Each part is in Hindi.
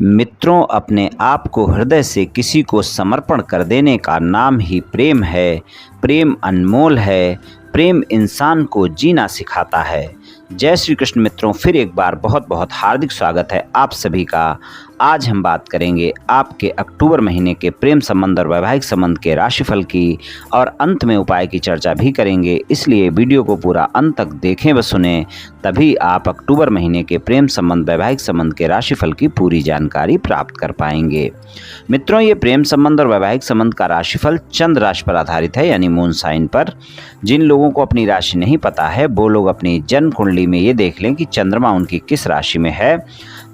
मित्रों, अपने आप को हृदय से किसी को समर्पण कर देने का नाम ही प्रेम है। प्रेम अनमोल है। प्रेम इंसान को जीना सिखाता है। जय श्री कृष्ण मित्रों, फिर एक बार बहुत बहुत हार्दिक स्वागत है आप सभी का। आज हम बात करेंगे आपके अक्टूबर महीने के प्रेम संबंध और वैवाहिक संबंध के राशिफल की, और अंत में उपाय की चर्चा भी करेंगे। इसलिए वीडियो को पूरा अंत तक देखें व सुने, तभी आप अक्टूबर महीने के प्रेम संबंध वैवाहिक संबंध के राशिफल की पूरी जानकारी प्राप्त कर पाएंगे। मित्रों, ये प्रेम संबंध और वैवाहिक संबंध का राशिफल चंद्र राशि पर आधारित है, यानी मून साइन पर। जिन लोगों को अपनी राशि नहीं पता है वो लोग अपनी जन्म कुंडली में ये देख लें कि चंद्रमा उनकी किस राशि में है।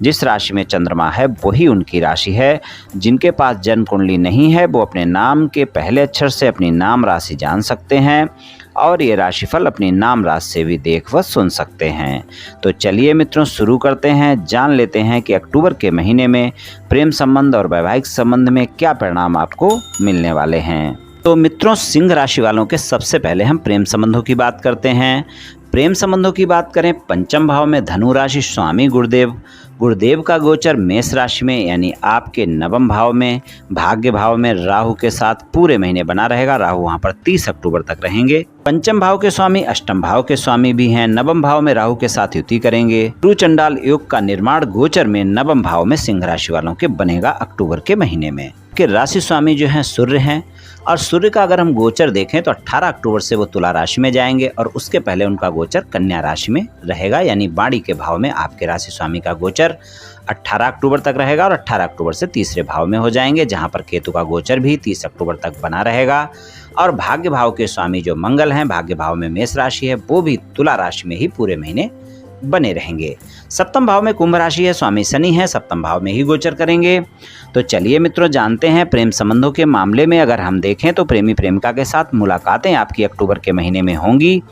जिस राशि में चंद्रमा है वही उनकी राशि है। जिनके पास जन्म कुंडली नहीं है वो अपने नाम के पहले अक्षर से अपनी नाम राशि जान सकते हैं, और ये राशिफल अपनी नाम राशि से भी देख व सुन सकते हैं। तो चलिए मित्रों, शुरू करते हैं। जान लेते हैं कि अक्टूबर के महीने में प्रेम संबंध और वैवाहिक संबंध में क्या परिणाम आपको मिलने वाले हैं। तो मित्रों, सिंह राशि वालों के सबसे पहले हम प्रेम संबंधों की बात करते हैं। प्रेम संबंधों की बात करें, पंचम भाव में धनु राशि स्वामी गुरुदेव का गोचर मेष राशि में, यानी आपके नवम भाव में भाग्य भाव में राहु के साथ पूरे महीने बना रहेगा। राहु वहां पर 30 अक्टूबर तक रहेंगे। पंचम भाव के स्वामी अष्टम भाव के स्वामी भी हैं। नवम भाव में राहु के साथ युति करेंगे। गुरु चंडाल योग का निर्माण गोचर में नवम भाव में सिंह राशि वालों के बनेगा अक्टूबर के महीने में। के राशि स्वामी जो हैं सूर्य हैं, और सूर्य का अगर हम गोचर देखें तो 18 अक्टूबर से वो तुला राशि में जाएंगे, और उसके पहले उनका गोचर कन्या राशि में रहेगा, यानी बाड़ी के भाव में आपके राशि स्वामी का गोचर 18 अक्टूबर तक रहेगा, और 18 अक्टूबर से तीसरे भाव में हो जाएंगे, जहां पर केतु का गोचर भी 30 अक्टूबर तक बना रहेगा। और भाग्य भाव के स्वामी जो मंगल हैं, भाग्य भाव में मेष राशि है, वो भी तुला राशि में ही पूरे महीने बने रहेंगे। सप्तम भाव में कुंभ राशि है, स्वामी शनि है, सप्तम भाव में ही गोचर करेंगे। तो चलिए मित्रों, जानते हैं प्रेम संबंधों के मामले में अगर हम देखें तो प्रेमी प्रेमिका के साथ मुलाकातें आपकी अक्टूबर के महीने में होंगी,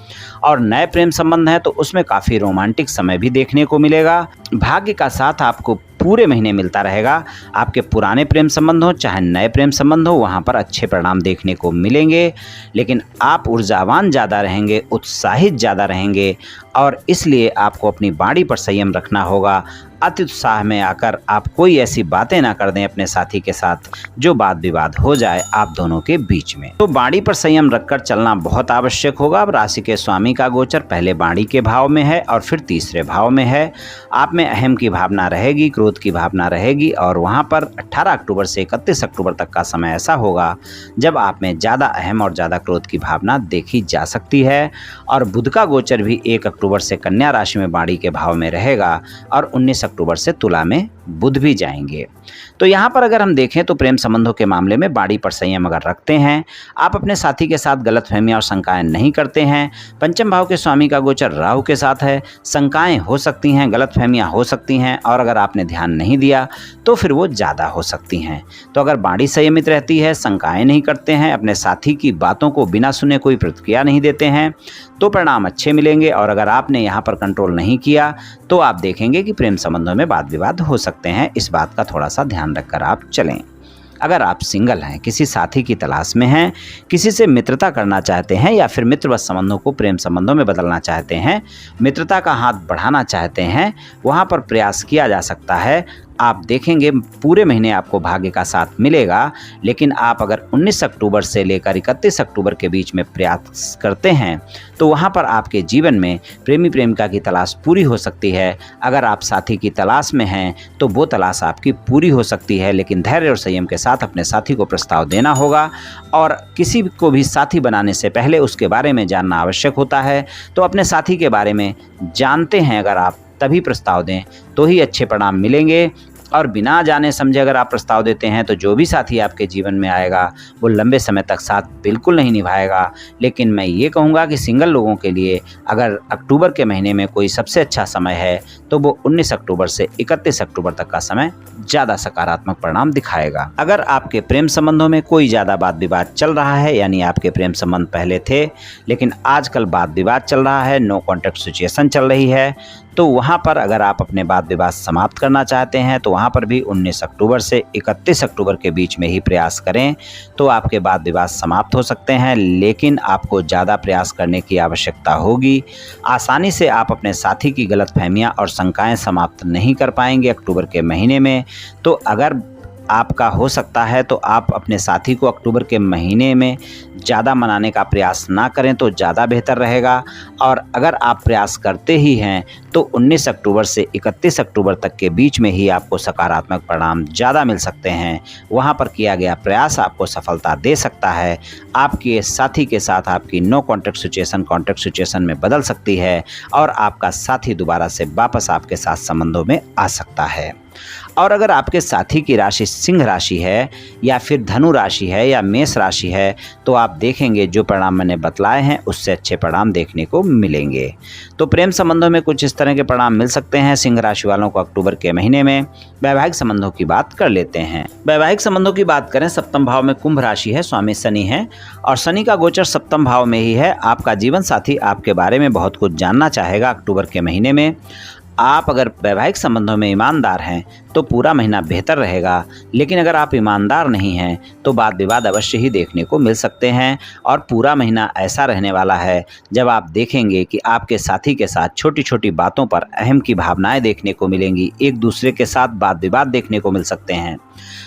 और नए प्रेम संबंध है तो उसमें काफ़ी रोमांटिक समय भी देखने को मिलेगा। भाग्य का साथ आपको पूरे महीने मिलता रहेगा। आपके पुराने प्रेम संबंध हो चाहे नए प्रेम संबंध हो, वहाँ पर अच्छे परिणाम देखने को मिलेंगे। लेकिन आप ऊर्जावान ज़्यादा रहेंगे, उत्साहित ज़्यादा रहेंगे, और इसलिए आपको अपनी वाणी पर संयम रखना होगा। अति उत्साह में आकर आप कोई ऐसी बातें ना कर दें अपने साथी के साथ जो वाद विवाद हो जाए आप दोनों के बीच में। तो वाणी पर संयम रखकर चलना बहुत आवश्यक होगा। अब राशि के स्वामी का गोचर पहले वाणी के भाव में है और फिर तीसरे भाव में है। आप में अहम की भावना रहेगी, क्रोध की भावना रहेगी, और वहाँ पर 18 अक्टूबर से 31 अक्टूबर तक का समय ऐसा होगा जब आप में ज़्यादा अहम और ज़्यादा क्रोध की भावना देखी जा सकती है। और बुध का गोचर भी 1 अक्टूबर से कन्या राशि में वाणी के भाव में रहेगा, और 19 अक्टूबर से तुला में बुध भी जाएंगे। तो यहाँ पर अगर हम देखें तो प्रेम संबंधों के मामले में वाणी पर संयम अगर रखते हैं, आप अपने साथी के साथ गलतफहमियां और शंकाएं नहीं करते हैं। पंचम भाव के स्वामी का गोचर राहु के साथ है, शंकाएं हो सकती हैं, गलतफहमियां हो सकती हैं, और अगर आपने ध्यान नहीं दिया तो फिर वो ज़्यादा हो सकती हैं। तो अगर वाणी संयमित रहती है, शंकाएँ नहीं करते हैं, अपने साथी की बातों को बिना सुने कोई प्रतिक्रिया नहीं देते हैं, तो परिणाम अच्छे मिलेंगे। और अगर आपने यहाँ पर कंट्रोल नहीं किया तो आप देखेंगे कि प्रेम संबंधों में वाद विवाद हो सकते हैं। इस बात का थोड़ा सा ध्यान रखकर आप चलें। अगर आप सिंगल हैं, किसी साथी की तलाश में हैं, किसी से मित्रता करना चाहते हैं, या फिर मित्रवत संबंधों को प्रेम संबंधों में बदलना चाहते हैं, मित्रता का हाथ बढ़ाना चाहते हैं, वहाँ पर प्रयास किया जा सकता है। आप देखेंगे पूरे महीने आपको भाग्य का साथ मिलेगा। लेकिन आप अगर 19 अक्टूबर से लेकर 31 अक्टूबर के बीच में प्रयास करते हैं तो वहाँ पर आपके जीवन में प्रेमी प्रेमिका की तलाश पूरी हो सकती है। अगर आप साथी की तलाश में हैं तो वो तलाश आपकी पूरी हो सकती है, लेकिन धैर्य और संयम के साथ अपने साथी को प्रस्ताव देना होगा। और किसी को भी साथी बनाने से पहले उसके बारे में जानना आवश्यक होता है। तो अपने साथी के बारे में जानते हैं अगर आप, तभी प्रस्ताव दें तो ही अच्छे परिणाम मिलेंगे। और बिना जाने समझे अगर आप प्रस्ताव देते हैं तो जो भी साथी आपके जीवन में आएगा वो लंबे समय तक साथ बिल्कुल नहीं निभाएगा। लेकिन मैं ये कहूँगा कि सिंगल लोगों के लिए अगर अक्टूबर के महीने में कोई सबसे अच्छा समय है तो वो 19 अक्टूबर से 31 अक्टूबर तक का समय ज़्यादा सकारात्मक परिणाम दिखाएगा। अगर आपके प्रेम संबंधों में कोई ज़्यादा वाद विवाद चल रहा है, यानी आपके प्रेम संबंध पहले थे लेकिन आजकल वाद विवाद चल रहा है, नो कॉन्टैक्ट सिचुएशन चल रही है, तो वहाँ पर अगर आप अपने वाद विवाद समाप्त करना चाहते हैं तो वहाँ पर भी 19 अक्टूबर से 31 अक्टूबर के बीच में ही प्रयास करें तो आपके वाद विवाद समाप्त हो सकते हैं, लेकिन आपको ज़्यादा प्रयास करने की आवश्यकता होगी। आसानी से आप अपने साथी की गलतफहमियां और शंकाएं समाप्त नहीं कर पाएंगे अक्टूबर के महीने में। तो अगर आपका हो सकता है तो आप अपने साथी को अक्टूबर के महीने में ज़्यादा मनाने का प्रयास ना करें तो ज़्यादा बेहतर रहेगा। और अगर आप प्रयास करते ही हैं तो 19 अक्टूबर से 31 अक्टूबर तक के बीच में ही आपको सकारात्मक परिणाम ज़्यादा मिल सकते हैं। वहाँ पर किया गया प्रयास आपको सफलता दे सकता है। आपके साथी के साथ आपकी no contact situation contact situation में बदल सकती है और आपका साथी दोबारा से वापस आपके साथ संबंधों में आ सकता है। और अगर आपके साथी की राशि सिंह राशि है या फिर धनु राशि है या मेष राशि है तो आप देखेंगे जो परिणाम मैंने बतलाए हैं उससे अच्छे परिणाम देखने को मिलेंगे। तो प्रेम संबंधों में कुछ इस तरह के परिणाम मिल सकते हैं सिंह राशि वालों को अक्टूबर के महीने में। वैवाहिक संबंधों की बात कर लेते हैं। वैवाहिक संबंधों की बात करें, सप्तम भाव में कुंभ राशि है, स्वामी शनि है और शनि का गोचर सप्तम भाव में ही है। आपका जीवन साथी आपके बारे में बहुत कुछ जानना चाहेगा अक्टूबर के महीने में। आप अगर वैवाहिक संबंधों में ईमानदार हैं तो पूरा महीना बेहतर रहेगा, लेकिन अगर आप ईमानदार नहीं हैं तो वाद विवाद अवश्य ही देखने को मिल सकते हैं। और पूरा महीना ऐसा रहने वाला है जब आप देखेंगे कि आपके साथी के साथ छोटी छोटी बातों पर अहम की भावनाएं देखने को मिलेंगी, एक दूसरे के साथ वाद विवाद देखने को मिल सकते हैं।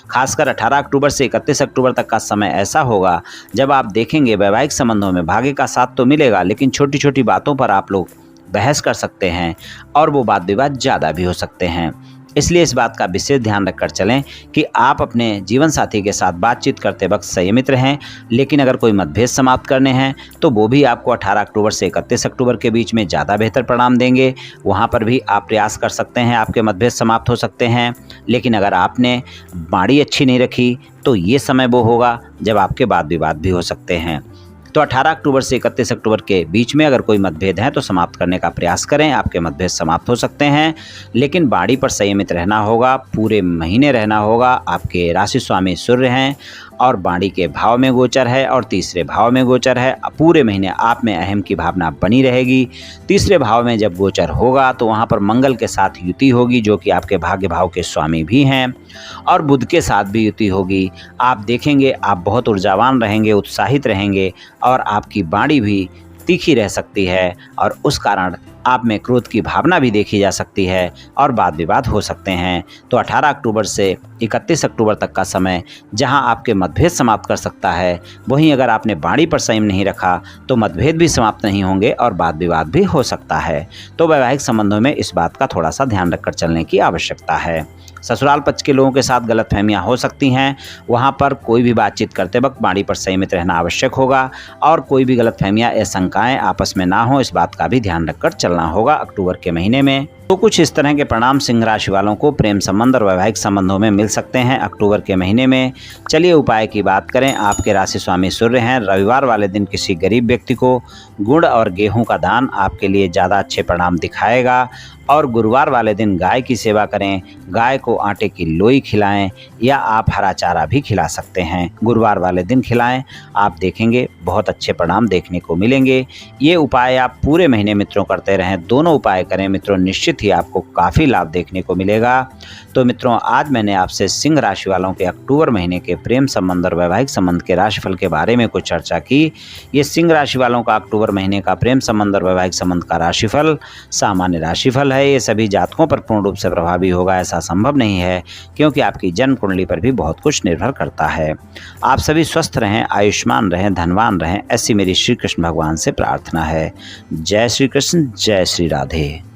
खासकर 18 अक्टूबर से 31 अक्टूबर तक का समय ऐसा होगा जब आप देखेंगे वैवाहिक संबंधों में भाग्य का साथ तो मिलेगा, लेकिन छोटी छोटी बातों पर आप लोग बहस कर सकते हैं और वो वाद विवाद ज़्यादा भी हो सकते हैं। इसलिए इस बात का विशेष ध्यान रखकर चलें कि आप अपने जीवन साथी के साथ बातचीत करते वक्त संयमित रहें। लेकिन अगर कोई मतभेद समाप्त करने हैं तो वो भी आपको 18 अक्टूबर से 31 अक्टूबर के बीच में ज़्यादा बेहतर परिणाम देंगे। वहाँ पर भी आप प्रयास कर सकते हैं, आपके मतभेद समाप्त हो सकते हैं। लेकिन अगर आपने बाड़ी अच्छी नहीं रखी तो ये समय वो होगा जब आपके वाद विवाद भी हो सकते हैं। तो 18 अक्टूबर से 31 अक्टूबर के बीच में अगर कोई मतभेद है तो समाप्त करने का प्रयास करें। आपके मतभेद समाप्त हो सकते हैं, लेकिन बाड़ी पर संयमित रहना होगा, पूरे महीने रहना होगा। आपके राशि स्वामी सूर्य हैं और बाड़ी के भाव में गोचर है और तीसरे भाव में गोचर है। पूरे महीने आप में अहम की भावना बनी रहेगी। तीसरे भाव में जब गोचर होगा तो वहाँ पर मंगल के साथ युति होगी जो कि आपके भाग्य भाव के स्वामी भी हैं, और बुध के साथ भी युति होगी। आप देखेंगे आप बहुत ऊर्जावान रहेंगे, उत्साहित रहेंगे और आपकी बाड़ी भी तीखी रह सकती है और उस कारण आप में क्रोध की भावना भी देखी जा सकती है और वाद विवाद हो सकते हैं। तो 18 अक्टूबर से 31 अक्टूबर तक का समय जहां आपके मतभेद समाप्त कर सकता है, वहीं अगर आपने बाणी पर संयम नहीं रखा तो मतभेद भी समाप्त नहीं होंगे और वाद विवाद भी हो सकता है। तो वैवाहिक संबंधों में इस बात का थोड़ा सा ध्यान रखकर चलने की आवश्यकता है। ससुराल पक्ष के लोगों के साथ गलतफहमियां हो सकती हैं, वहां पर कोई भी बातचीत करते वक्त बाणी पर संयमित रहना आवश्यक होगा और कोई भी गलतफहमियां या शंकाएं आपस में ना हो, इस बात का भी ध्यान रखकर चलना होगा अक्टूबर के महीने में। तो कुछ इस तरह के परिणाम सिंह राशि वालों को प्रेम संबंध और वैवाहिक संबंधों में मिल सकते हैं अक्टूबर के महीने में। चलिए उपाय की बात करें। आपके राशि स्वामी सूर्य हैं। रविवार वाले दिन किसी गरीब व्यक्ति को गुड़ और गेहूं का दान आपके लिए ज़्यादा अच्छे परिणाम दिखाएगा। और गुरुवार वाले दिन गाय की सेवा करें, गाय को आटे की लोई खिलाएं या आप हरा चारा भी खिला सकते हैं। गुरुवार वाले दिन खिलाएं, आप देखेंगे बहुत अच्छे परिणाम देखने को मिलेंगे। ये उपाय आप पूरे महीने मित्रों करते रहें, दोनों उपाय करें मित्रों, निश्चित ही आपको काफ़ी लाभ देखने को मिलेगा। तो मित्रों आज मैंने आपसे सिंह राशि वालों के अक्टूबर महीने के प्रेम संबंध और वैवाहिक संबंध के राशिफल के बारे में कुछ चर्चा की। ये सिंह राशि वालों का अक्टूबर महीने का प्रेम संबंध और वैवाहिक संबंध का राशिफल सामान्य राशिफल है। ये सभी जातकों पर पूर्ण रूप से प्रभावी होगा ऐसा संभव नहीं है, क्योंकि आपकी जन्म कुंडली पर भी बहुत कुछ निर्भर करता है। आप सभी स्वस्थ रहें, आयुष्मान रहें, धनवान रहें, ऐसी मेरी श्री कृष्ण भगवान से प्रार्थना है। जय श्री कृष्ण, जय श्री राधे।